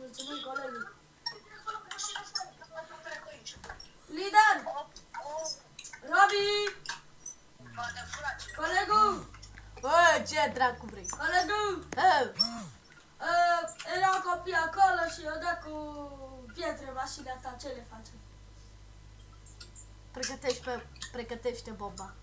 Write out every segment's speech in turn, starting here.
Mulțumim, colegii. Lider! Robi! Colegul! Bă, ce dracu vrei? Colegul! Erau copii acolo și eu dă cu pietre mașina ta, ce le facem? Pregătește bomba.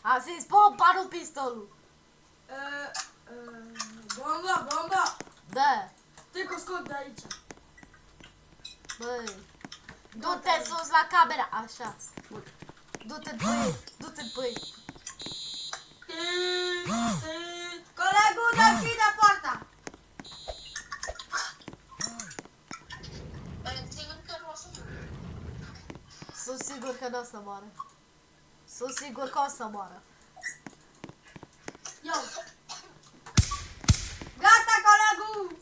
Am zis bomba, nu pistolul. Bomba! Da. Te scot de aici. Băi. Du-te sus la camera. Așa. Du-te băi. Colegul, deschide poarta! Sunt sigur că nu o să moară. Sunt sigur că o să moară. Eu. Gata, colegul!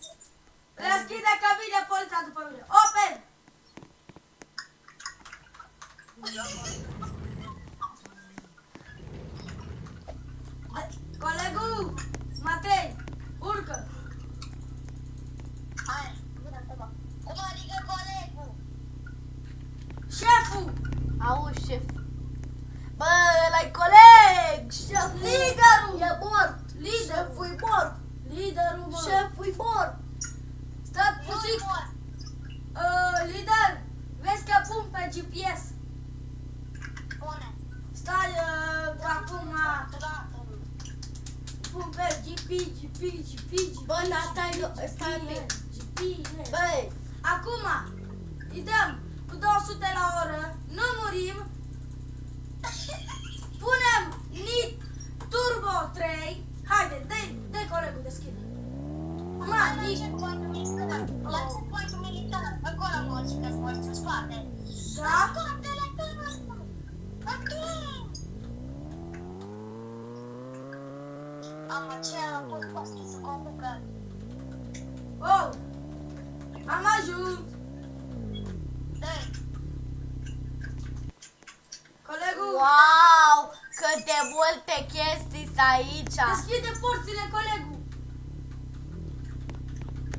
Deschide că vine poliția după mine. Open! Colegul! Matei! Urcă! Cum adică colegul? Șeful! Auzi, șef. Bă, ăla-i coleg! Șef, Liderul! e mort! Liderul! Șeful-i mort! Liderul, mă! Șeful-i mort! Stai puțin! Lider! Vezi că pun pe GPS! Spune. Stai, acum... Pun pe GP. Bă, dar stai un pic. GPS. Băi, Acum, îi dăm cu 200 la oră, nu murim, punem NIT Turbo 3, haide, dă-i colegul, deschide. Ma, NIT, La checkpoint militar, acolo morți că morți în spate. da? Am aceea pus poate să conducă. Oh, am ajuns. Dă-i. Colegul, wow, cât de multe chestii sunt aici. deschide porțile, colegul.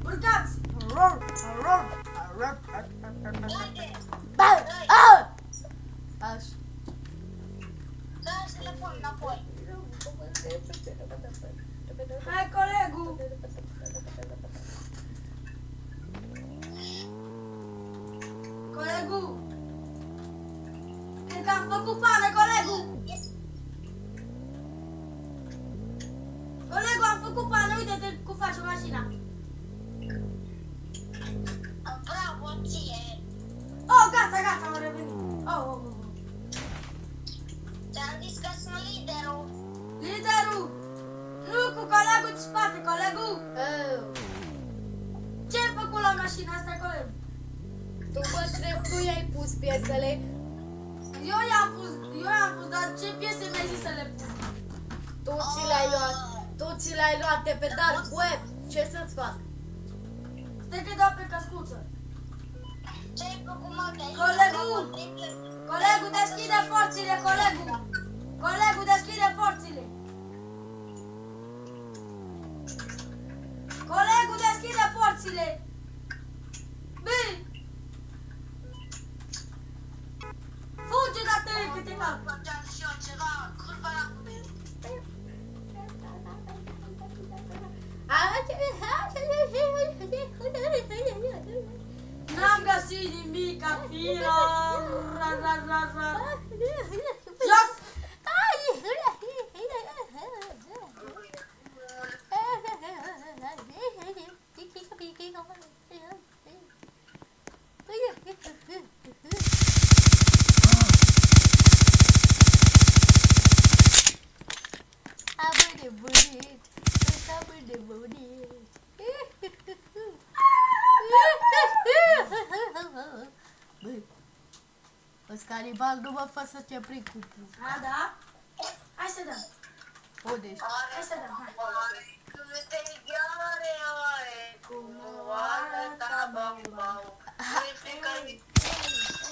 Urcați. Haide. Bă, a! Așa. Dă-i telefon înapoi. Hai, colegul. Colegul. Cred că am făcut pană, colegul. Colegul, am făcut pană, uite-te cum face mașina. Bravo ție. Oh, gata, am revenit. Oh. Ți-am zis că sunt liderul. Liderul. Nu, cu colegul de spate, colegul. Ce ai făcut la mașina asta, coleg? Tu i-ai pus piesele. Eu i-am pus, dar ce piese mi-ai zis să le pun? Tu ți le-ai luat de pe dark web. Ce să-ți fac? Stai că dau pe căscuță. Ce-ai făcut, mă? Colegul, deschide porțile, colegul. Colegul, deschide porțile. Colegul, deschide porțile. Bine. Fuge de atât că te fac. Făceam și eu ceva, curva la cuvânt. N-am găsit nimic, Afira. Jos. Ăs canibal nu mă fă să te prind cu pul. A, da? Hai să dăm. Unde ești? Hai să dăm, hai. Câte ghiare are, cum o arăta bau-bau.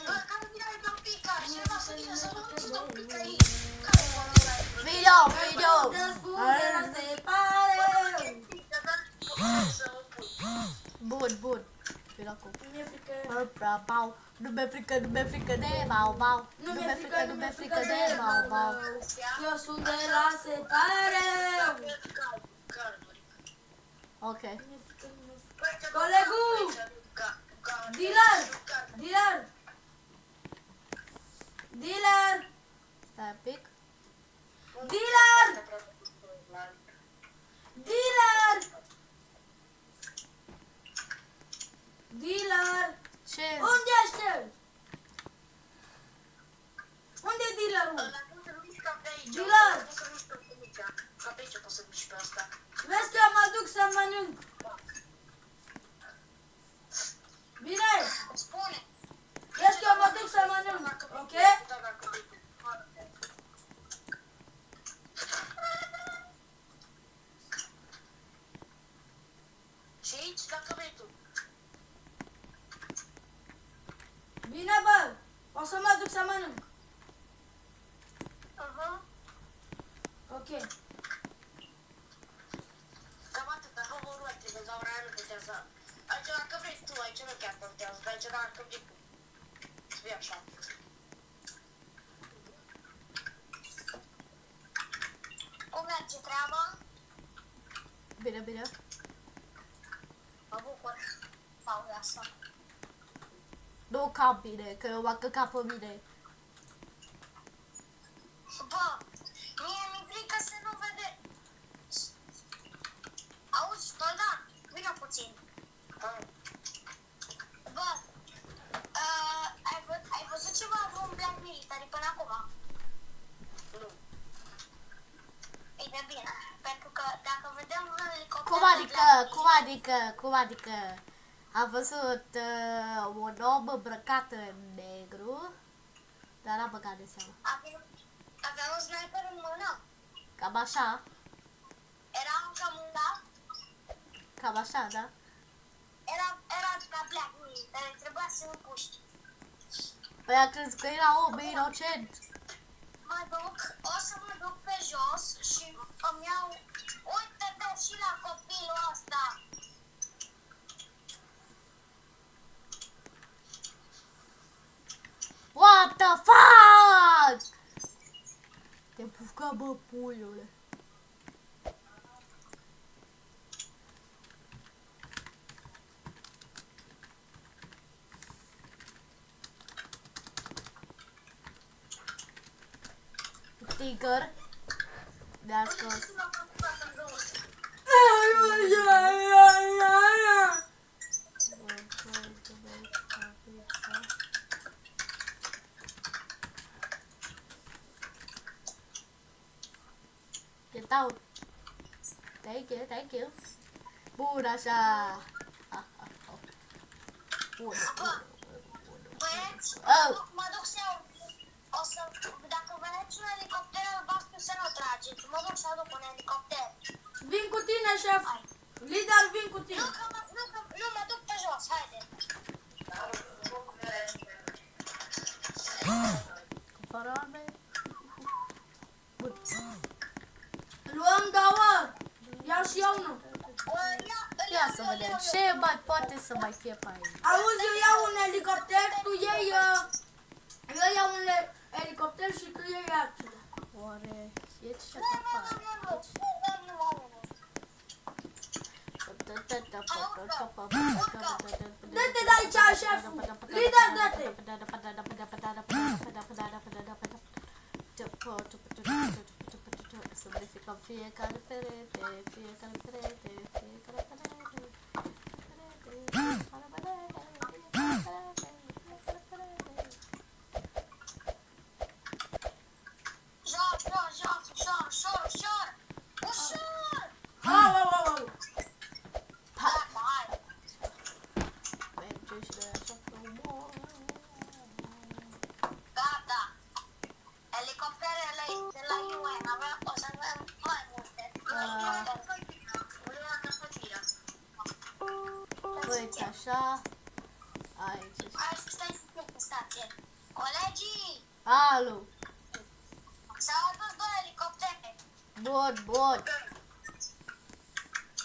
Bă, care vine aici un pic, cineva să vină să mă un pic aici. Care poate ăla? Video! Despune, se pare. să o pun. Bun. Vino acum. Mi-e frică. Bau. Nu mi-e frică de bau. Nu mi-e frică de bau. Eu sunt de la setare. Carduri. Ok. Colegul! Dealer! Stai un pic. Dealer! Ce? Unde ești el? Unde e dealerul? Dealer! Ca pe aici poți să miști pe asta. Vezi că mă duc să mănânc. Bine! Spune. Vezi că mă duc să mănânc, ok? Și aici, dacă vrei tu. Bine, bă! O să mă duc să mănânc. Ok. Cam atâta, favorul trebuie, dar vrea nu contează. Aici dacă vrei tu, aici nu chiar contează, dar aici dacă vrei tu. Să fie așa. Cum merge treaba? Bine. Mă bucur. Pauza asta. Nu cam bine, că eu m-am căcat pe mine. Bă, mie mi-e frică să nu vede. Auzi, soldat, vină puțin. Bă, ai văzut ceva vreun Black Military până acum? Nu. E de bine, pentru că dacă vedem un elicopter... Cum adică? Am văzut un om îmbrăcat în negru, dar n-am băgat de seama. Avea un sniper în mână. Cam așa, Era încă mundat. da? Era ca Black Military, trebuia să nu puști. Păi a crezut că era om inocent. O să mă duc pe jos și îmi iau... Uite-te și la copilul ăsta! What the fuck? Te pușca, bă, puiule. Tiger. Mi-a scos. Get out. Thank you. Bun, așa. Bun. Băieți, mă duc să iau... Dacă vedeți un elicopter albastru să nu trageți. Mă duc să aduc un elicopter. Vin cu tine, șef. Lider, vin cu tine. Nu, mă duc pe jos, haide. Parame. Bun. Luăm două. Iau și eu unul. Ia să vedem ce mai poate să mai fie pe aici. Auzi, eu iau un elicopter, tu iei... Eu iau un elicopter și tu iei altul. Oare e ce afară? Dă-te de aici, șef. Lider, dă-te. Să verificăm fiecare perete, fiecare perete. Jos, ușor. Au. Hai. Merge și de așa frumos. Gata. Elicopterele de la UN o să avem mai multe. Uite așa. Aici. Hai să stai să fie pe stație. Colegii, Alu. s-au adus 2 elicoptere. Bun.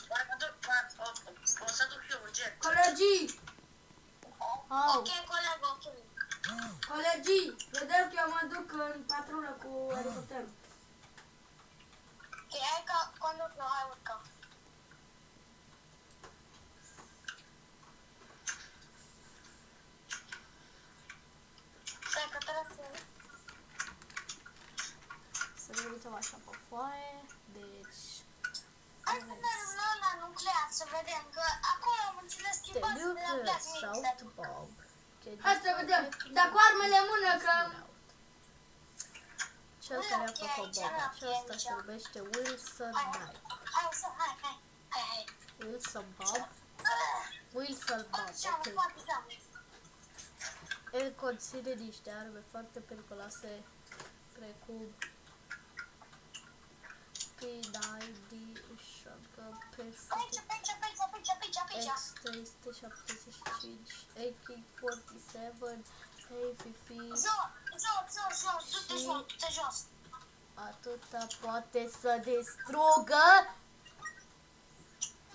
Dar mă duc, vedem, că acolo am înțeles schimbați de la Luke Black sau Military. Bob. Hai să vedem. Dar cu armele în mână, că... Cel care a făcut Bob. Acesta se numește Wilson Knight. Hai. Wilson Bob. Wilson Bob, Așa, ok. foarte tare. El conține niște arme foarte periculoase, precum P90, Shotgun, Pistol, Pe aici. X375, AK-47, AVP, Du-te jos. atâta poate să distrugă.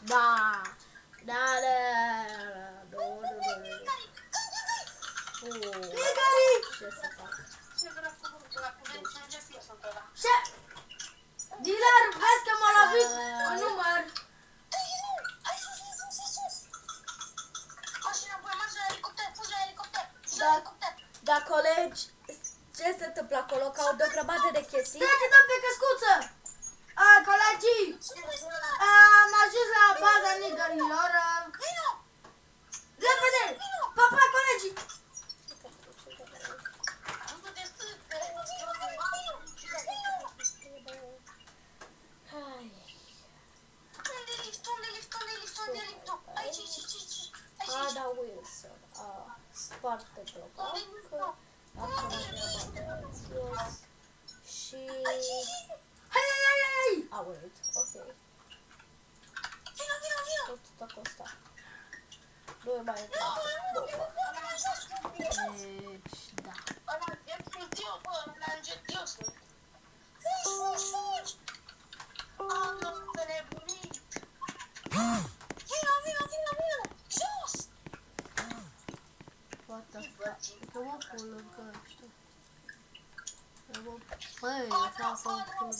Da. Nu. Nigării! Ce să fac? Ce? Dilar, vezi că m-a lovit un număr. Hai sus. Mașina, băi, marci la elicopter, fugi la elicopter. Da, colegi, ce se întâmplă acolo? Că au de o grămadă de chestii. Stai că dăm pe căscuță. Colegii, am ajuns la baza nigărilor. Vino! Repede! Pa, colegii! Hai. Unde liftul? Aici. Ada Wilson a spart pe globancă, acum treaba sus și Hai! a murit, ok. Vino! Tot a costat. Nu e mai întâmplă. Deci, da. Fugi! Vino! Jos! What the fuck? Eu mă pun lângă ăștia. Băi, vreau să mă pun.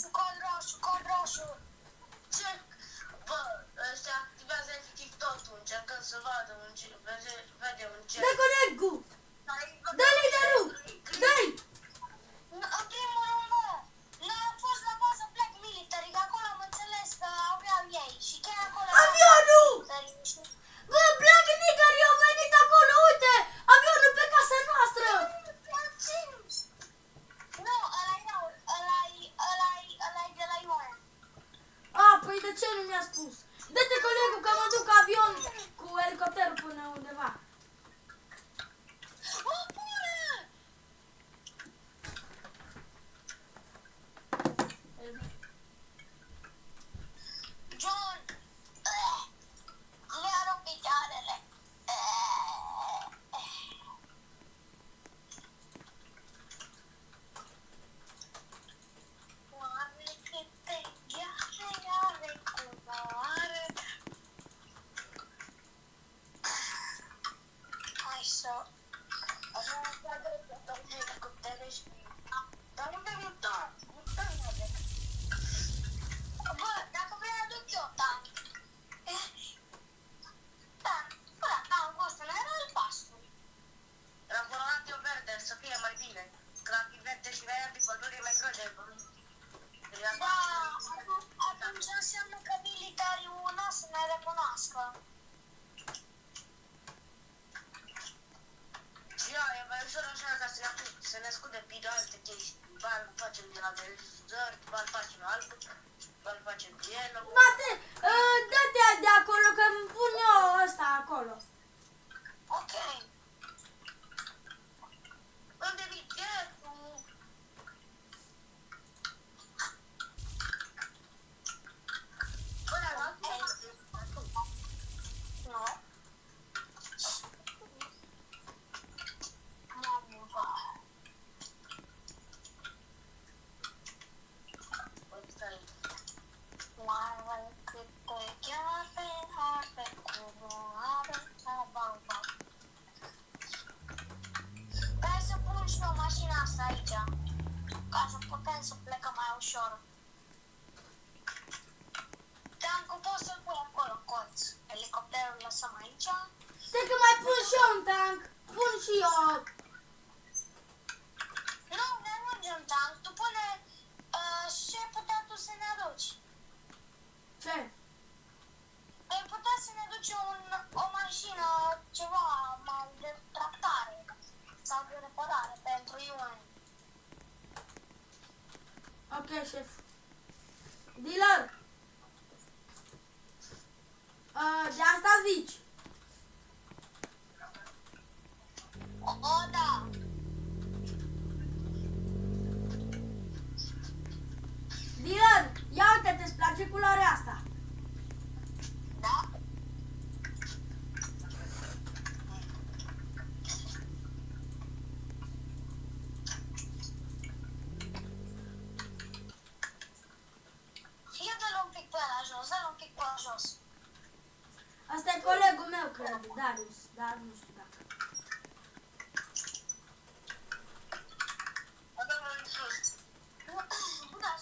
Cod roșu! Ce? Bă, ăștia activează efectiv totul, încercăm să vedem în ce... Dă conectul! Dă liderul! Dă-i! În primul rând, bă, noi am fost la bază Black Military, că acolo am înțeles că aveau ei și chiar acolo... Avionul! Military. Bă, Black Niggerii au venit acolo, uite! Avionul pe casa noastră! Nu, ăla-i de la Ioan. Păi de ce nu mi-a spus? Dă-te colegul că mă duc avion cu elicopterul până undeva. Mă pune! John! Le arăt picioarele. Oare câte gheare are culoare? Hai să... Dar unde e tank? Bă, dacă vrei aduc eu tank. Tankul ăsta nu era albastru. Era colorat eu verde, să fie mai bine. Că dacă e verde și mai pe pădure, e mai greu de pământ. Da, atunci înseamnă că militarii una să ne recunoască. Și eu, e mai ușor așa ca să ne ascundem pe de alte chestii. Bani facem din alte zări, bani facem altul, bani facem din el. Bate, dă-te de acolo că îmi pun eu ăsta acolo. Ok. Unde biletul? Până la Nu. Mamă, bă. Oare câte gheare are culoare? Bam. Hai să pun și eu mașina asta aici, ca să putem să plecăm mai ușor. Tankul poți să-l pui acolo, în colț. Elicopterul lăsăm aici. Stai că mai pun și eu un tank. Pun și eu. Nu, ne ajungem tank. Tu pune ce ai putea tu să ne aduci. Ce? Ai putea să ne duci șef. Dealer. De asta zici. O, da. Dealer, ia uite, te-ți place culoarea asta. Da? Ia dă-l un pic pe ăla jos, dă-l un pic pe ăla jos. Asta e colegul meu, cred, Darius, dar nu știu dacă. Dar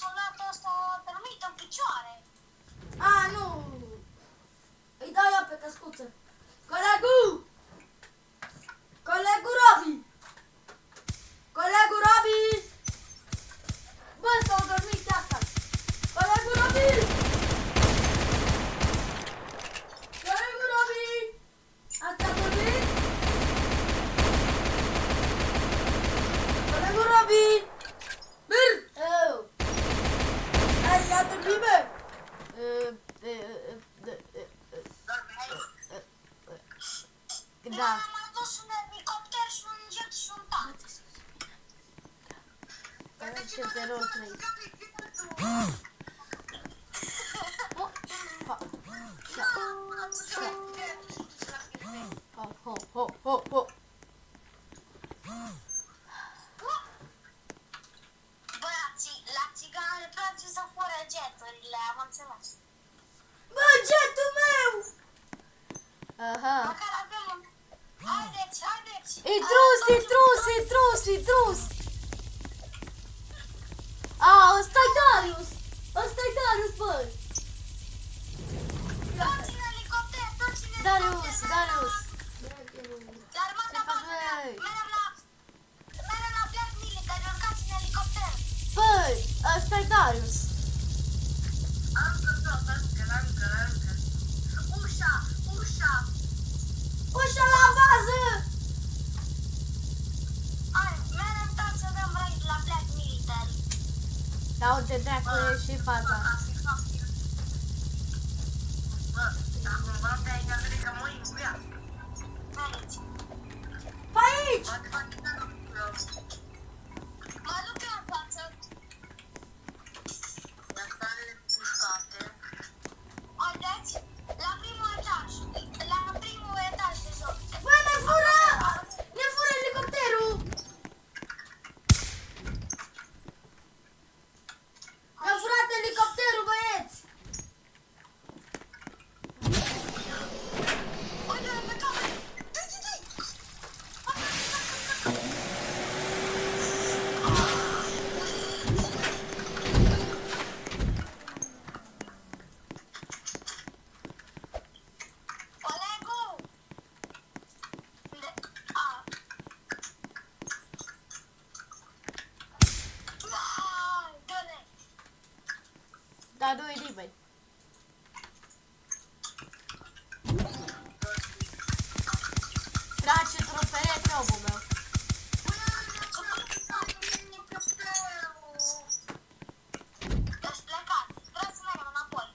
soldatul ăsta a dormit în picioare. A, nu. Îi dau eu pe căscuță. Colegul! Colegul Robi! Colegul Robi! Bă, s-au dormit asta. Colegul Robi! Colegul Robi! Asta a dormit? Colegul Robi! Bir! Hai, ia dormi, bă! Da. Am adus un elicopter și un jet și un tank. Ce te rog, trei. Ho, ho, ho, ho, ho. Băiații, la țigană le place să fură jeturile, am înțeles. Bă, jetul meu! Aha. Măcar avem un... Haideți, haideți! Intrus, intrus, intrus, intrus. A, ăsta-i Darius. Ăsta-i Darius, băi. Toți în elicopter, toți în Darius, elicopter! Darius. Dar mă, Ce faci, băi? merem la Black Military, urcați în elicopter! Băi, ăsta-i Darius. Ușa, ușa! Ușa la bază! Hai, merem toți să dăm raid la Black Military! Da, uite, dracu, e și faza. Mergeți! Pe aici! Mă duc eu în față! Haideți, la primul etaj! La primul etaj de jos! Bă, ne fură! Ne fură elicopterul! Ne-a furat elicopterul, băieți! Uite-l pe cameră! Colegul! Dă-le! Dar nu e nimeni. Trage într-un perete, omul meu. Ești plecat, vreau să mergem înapoi.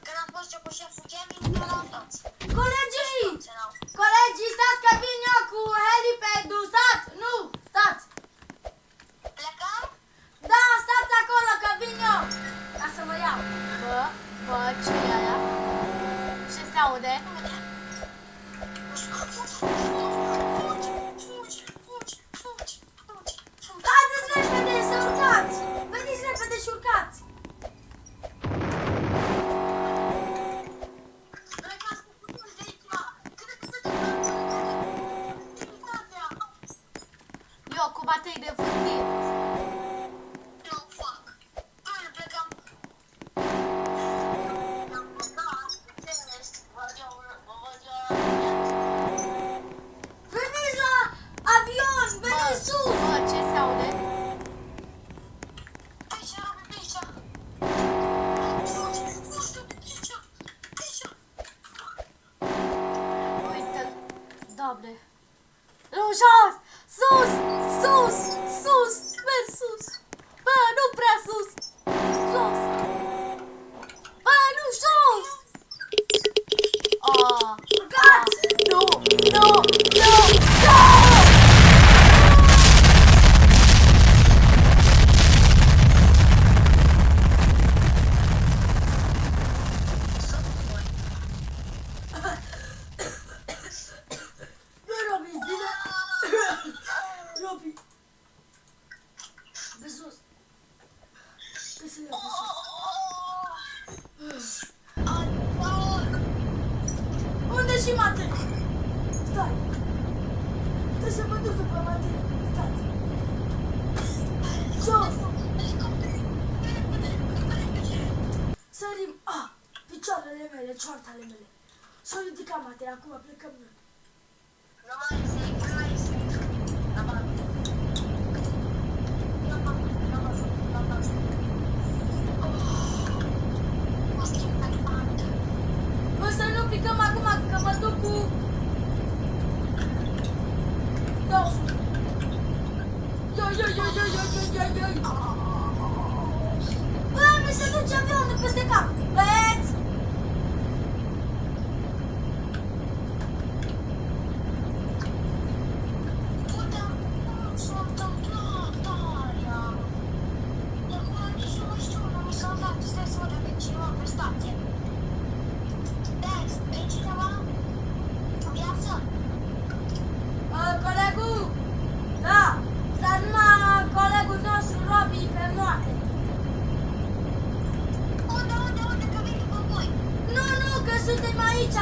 Când am fost eu cu șeful gaming, erau toți. Colegii! Toți erau. Colegii, stați că vin eu cu helipad-ul! Stați! Nu! Stați! Plecăm? Da, stați acolo că vin eu! Ca să vă iau! Bă, ce e aia? Ce se aude? Haideți repede să urcați! Veniți repede și urcați! Eu cu baterii de vârtit. Nu fac. Noi plecăm. și Matei. Stai. Trebuie să mă duc după Matei. Stați. Jos. Sărim. Picioarele mele, cioartele mele. S-au ridicat Matei, acum plecăm noi. Nu mai este. La bancă. Bă, să nu picăm acum, că mă duc cu... 200. Ioi. Bă, mi se duce avionul peste cap. Băieți! Colegul! Da! Dar numai colegul nostru, Robi, pe moarte. Nu, că suntem aici,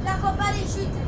la acoperiș, uite.